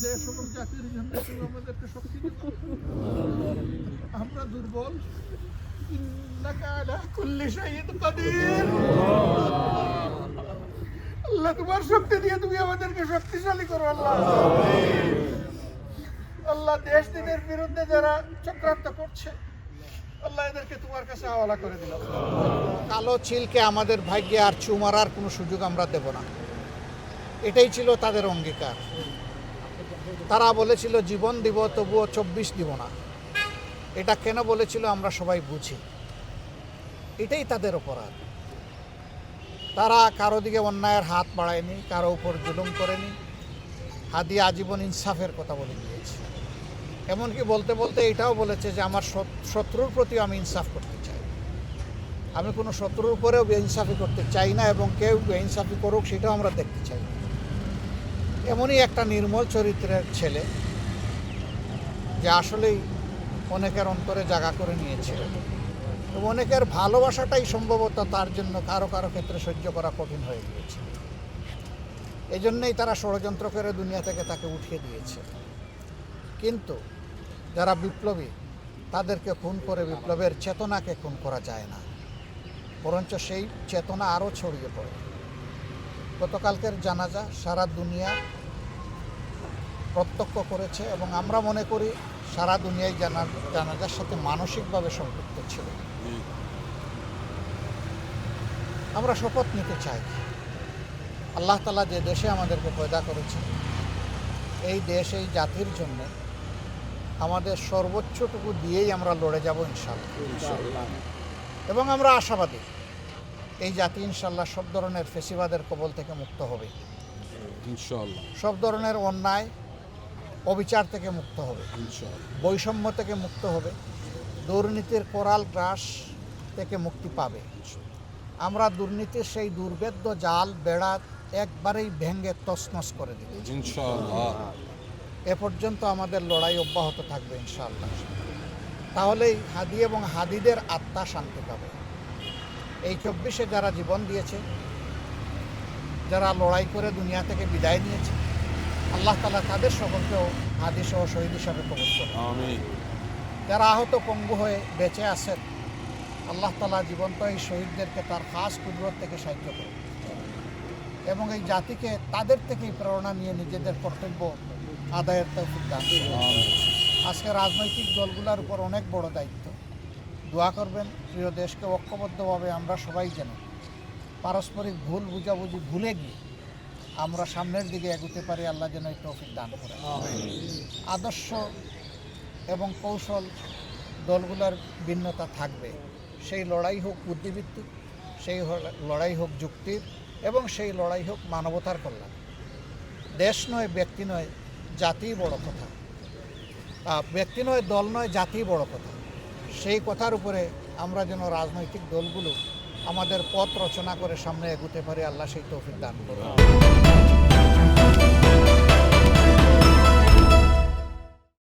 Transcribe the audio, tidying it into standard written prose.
দেশ এবং জাতির জন্য তুমি আমাদেরকে শক্তি দিও। আমরা দুর্বল, ইন্নাকা আলা কুল্লি শাইইন কাদির। আল্লাহ তোমার শক্তি দিয়ে তুমি আমাদেরকে শক্তিশালী করো আল্লাহ। আল্লাহ দেশ দিনের বিরুদ্ধে যারা চক্রান্ত করছে আল্লাহ এদেরকে তোমার কাছে হাওয়ালা করে দিলাম। কালো চিলকে আমাদের ভাগ্যে আর চু মারার কোনো সুযোগ আমরা দেব না, এটাই ছিল তাদের অঙ্গীকার। তারা বলেছিল জীবন দিব তবুও 24 দিব না। এটা কেন বলেছিল আমরা সবাই বুঝি, এটাই তাদের অপরাধ। তারা কারো দিকে অন্যায়ের হাত বাড়ায়নি, কারো উপর জুলুম করেনি। হাদি আজীবন ইনসাফের কথা বলে দিয়েছে। এমনকি বলতে বলতে এটাও বলেছে যে আমার শত্রুর প্রতিও আমি ইনসাফ করতে চাই। আমি কোনো শত্রুর উপরেও বেইনসাফি করতে চাই না, এবং কেউ বেইনসাফি করুক সেটাও আমরা দেখতে চাই। এমনই একটা নির্মল চরিত্রের ছেলে, যে আসলেই অনেকের অন্তরে জায়গা করে নিয়েছিল, এবং অনেকের ভালোবাসাটাই সম্ভবত তার জন্য কারো কারো ক্ষেত্রে সহ্য করা কঠিন হয়ে গিয়েছে। এই জন্যেই তারা ষড়যন্ত্র করে দুনিয়া থেকে তাকে উঠিয়ে দিয়েছে। কিন্তু যারা বিপ্লবী, তাদেরকে খুন করে বিপ্লবের চেতনাকে খুন করা যায় না, বরঞ্চ সেই চেতনা আরও ছড়িয়ে পড়ে। গতকালকের জানাজা সারা দুনিয়া প্রত্যক্ষ করেছে, এবং আমরা মনে করি সারা দুনিয়ায় জানাজার সাথে মানসিকভাবে সম্পৃক্ত ছিল। আমরা শপথ নিতে চাই, আল্লাহ তাআলা যে দেশে আমাদেরকে পয়দা করেছে, এই দেশ এই জাতির জন্য আমাদের সর্বোচ্চটুকু দিয়েই আমরা লড়ে যাব ইনশাআল্লাহ। এবং আমরা আশাবাদী এই জাতি ইনশাআল্লাহ সব ধরনের ফেসিবাদের কবল থেকে মুক্ত হবে ইনশাআল্লাহ। সব ধরনের অন্যায় অবিচার থেকে মুক্ত হবে ইনশাআল্লাহ। বৈষম্য থেকে মুক্ত হবে, দুর্নীতির কোরাল গ্রাস থেকে মুক্তি পাবে। আমরা দুর্নীতির সেই দুর্ভেদ্য জাল বেড়া একবারেই ভেঙে তছনছ করে দেব ইনশাআল্লাহ। এ পর্যন্ত আমাদের লড়াই অব্যাহত থাকবে ইনশাআল্লাহ। তাহলেই হাদি এবং হাদিদের আত্মা শান্তি পাবে। এই 24-এ যারা জীবন দিয়েছে, যারা লড়াই করে দুনিয়া থেকে বিদায় নিয়েছে, আল্লাহ তাআলা তাদের সকলকেও হাদি সহ শহীদ হিসাবে কবুল করুন। আমিন। যারা আহত পঙ্গু হয়ে বেঁচে আছেন, আল্লাহ তাআলা জীবন্ত এই শহীদদেরকে তার খাস কুদরত থেকে সাহায্য করুন, এবং এই জাতিকে তাদের থেকেই প্রেরণা নিয়ে নিজেদের কর্তব্য আদায়ের তৌফিক দান করুন। আজকে রাজনৈতিক দলগুলোর উপর অনেক বড় দায়িত্ব। দোয়া করবেন প্রিয় দেশকে ঐক্যবদ্ধভাবে আমরা সবাই যেন পারস্পরিক ভুল বুঝাবুঝি ভুলে গিয়ে আমরা সামনের দিকে এগোতে পারি। আল্লাহ যেন এই তৌফিক দান করেন। আদর্শ এবং কৌশল দলগুলোর ভিন্নতা থাকবে, সেই লড়াই হোক বুদ্ধিভিত্তিক, সেই লড়াই হোক যুক্তির, এবং সেই লড়াই হোক মানবতার কল্যাণ। দেশ নয়, ব্যক্তি নয়, জাতিই বড় কথা। ব্যক্তি নয়, দল নয়, জাতিই বড় কথা। সেই কথার উপরে আমরা যেন রাজনৈতিক দলগুলো আমাদের পথ রচনা করে সামনে এগোতে পারি। আল্লাহ সেই তৌফিক দান করুন।